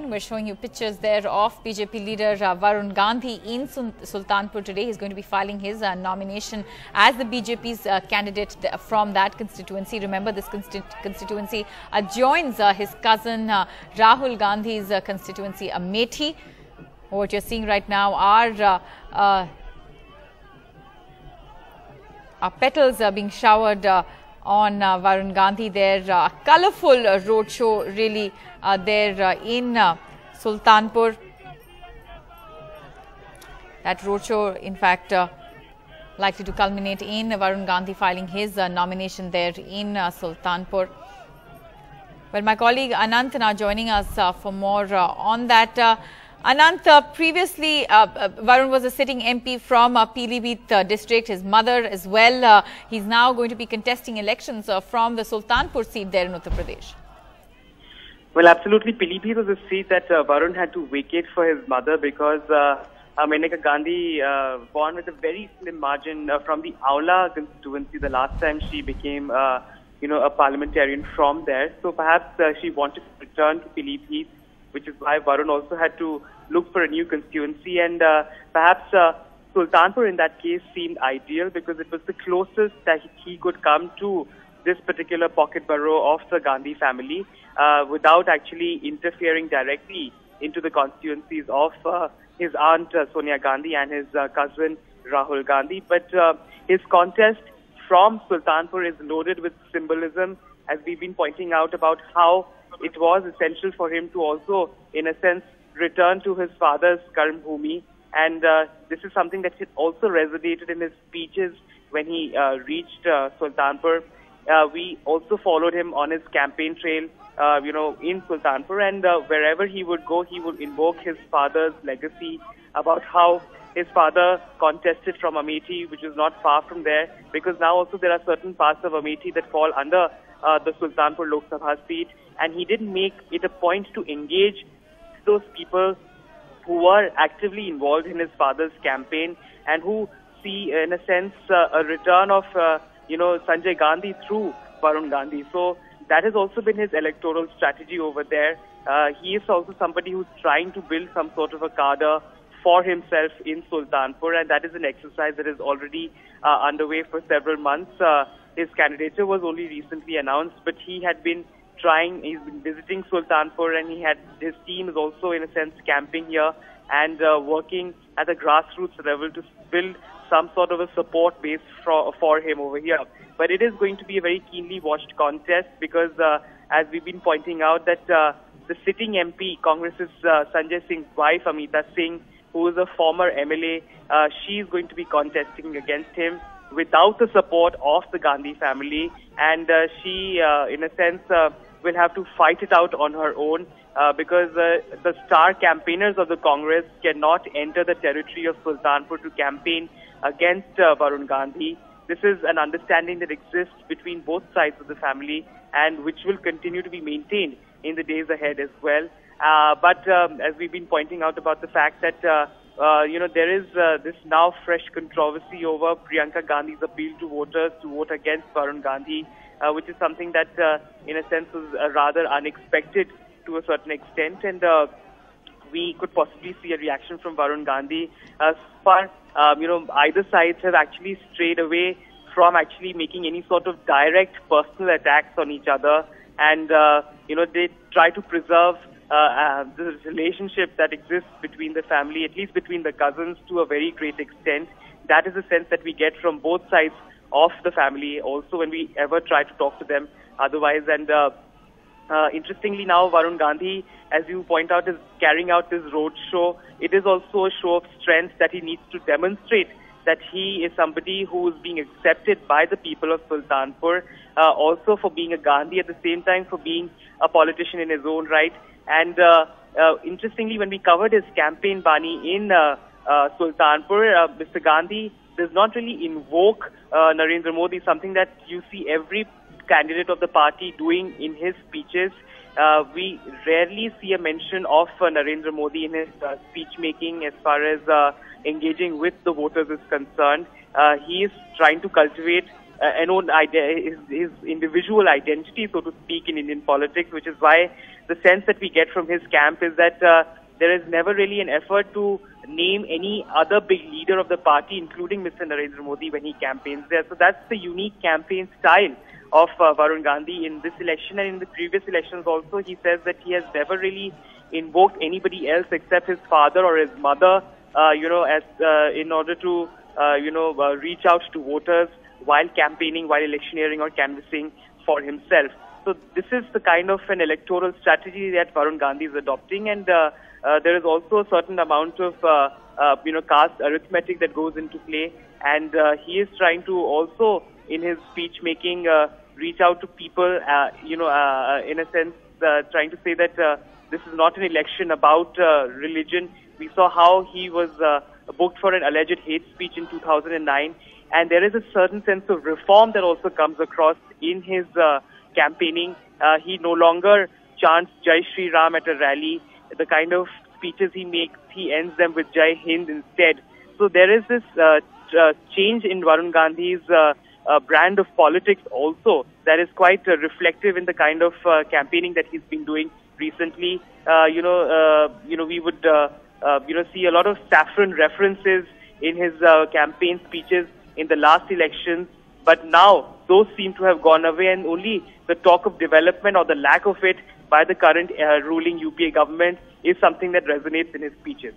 We're showing you pictures there of BJP leader Varun Gandhi in Sultanpur today. He's going to be filing his nomination as the BJP's candidate from that constituency. Remember, this constituency joins his cousin Rahul Gandhi's constituency, Amethi. What you're seeing right now are petals being showered on Varun Gandhi there. A colourful roadshow really there in Sultanpur. That roadshow, in fact, likely to culminate in Varun Gandhi filing his nomination there in Sultanpur. Well, my colleague Anant now joining us for more on that. Anant, previously Varun was a sitting MP from Pilibhit district, his mother as well. He's now going to be contesting elections from the Sultanpur seat there in Uttar Pradesh. Well, absolutely. Pilibhit was a seat that Varun had to vacate for his mother because Maneka Gandhi won with a very slim margin from the Aula constituency the last time she became a parliamentarian from there. So perhaps she wanted to return to Pilibhit, which is why Varun also had to look for a new constituency. And perhaps Sultanpur in that case seemed ideal because it was the closest that he could come to this particular pocket borough of the Gandhi family without actually interfering directly into the constituencies of his aunt Sonia Gandhi and his cousin Rahul Gandhi. But his contest from Sultanpur is loaded with symbolism, as we've been pointing out about how it was essential for him to also, in a sense, return to his father's Karm Bhumi. And this is something that also resonated in his speeches when he reached Sultanpur. We also followed him on his campaign trail, in Sultanpur. And wherever he would go, he would invoke his father's legacy about how his father contested from Amethi, which is not far from there, because now also there are certain parts of Amethi that fall under the Sultanpur Lok Sabha seat. And he did make it a point to engage those people who were actively involved in his father's campaign and who see, in a sense, a return of, Sanjay Gandhi through Varun Gandhi. So that has also been his electoral strategy over there. He is also somebody who's trying to build some sort of a cadre for himself in Sultanpur, and that is an exercise that is already underway for several months. His candidature was only recently announced, but he had been he's been visiting Sultanpur, and his team is also, in a sense, camping here and working at the grassroots level to build some sort of a support base for him over here. But it is going to be a very keenly watched contest because, as we've been pointing out, that the sitting MP, Congress's Sanjay Singh's wife, Amita Singh, who is a former MLA, she is going to be contesting against him without the support of the Gandhi family, and she, in a sense, will have to fight it out on her own because the star campaigners of the Congress cannot enter the territory of Sultanpur to campaign against Varun Gandhi. This is an understanding that exists between both sides of the family and which will continue to be maintained in the days ahead as well. But as we've been pointing out about the fact that there is this now fresh controversy over Priyanka Gandhi's appeal to voters to vote against Varun Gandhi, which is something that, in a sense, was rather unexpected to a certain extent, and we could possibly see a reaction from Varun Gandhi. Either sides have actually strayed away from actually making any sort of direct personal attacks on each other, and they try to preserve the relationship that exists between the family, at least between the cousins, to a very great extent. That is the sense that we get from both sides of the family, also when we ever try to talk to them otherwise. And interestingly now, Varun Gandhi, as you point out, is carrying out this road show. It is also a show of strength that he needs to demonstrate that he is somebody who is being accepted by the people of Sultanpur, also for being a Gandhi, at the same time for being a politician in his own right. And interestingly, when we covered his campaign Bani in Sultanpur, Mr. Gandhi does not really invoke Narendra Modi, something that you see every candidate of the party doing in his speeches. We rarely see a mention of Narendra Modi in his speech making as far as engaging with the voters is concerned. He is trying to cultivate his individual identity, so to speak, in Indian politics, which is why the sense that we get from his camp is that there is never really an effort to name any other big leader of the party, including Mr. Narendra Modi, when he campaigns there. So that's the unique campaign style of Varun Gandhi in this election, and in the previous elections also. He says that he has never really invoked anybody else except his father or his mother, in order to, reach out to voters while campaigning, while electioneering or canvassing for himself. So this is the kind of an electoral strategy that Varun Gandhi is adopting, and there is also a certain amount of, caste arithmetic that goes into play, and he is trying to also, in his speech making, reach out to people, in a sense, trying to say that this is not an election about religion. We saw how he was booked for an alleged hate speech in 2009, and there is a certain sense of reform that also comes across in his campaigning. He no longer chants Jai Shri Ram at a rally. The kind of speeches he makes, he ends them with Jai Hind instead. So there is this change in Varun Gandhi's brand of politics also that is quite reflective in the kind of campaigning that he's been doing recently. We would see a lot of saffron references in his campaign speeches in the last elections, but now those seem to have gone away, and only the talk of development or the lack of it by the current ruling UPA government is something that resonates in his speeches.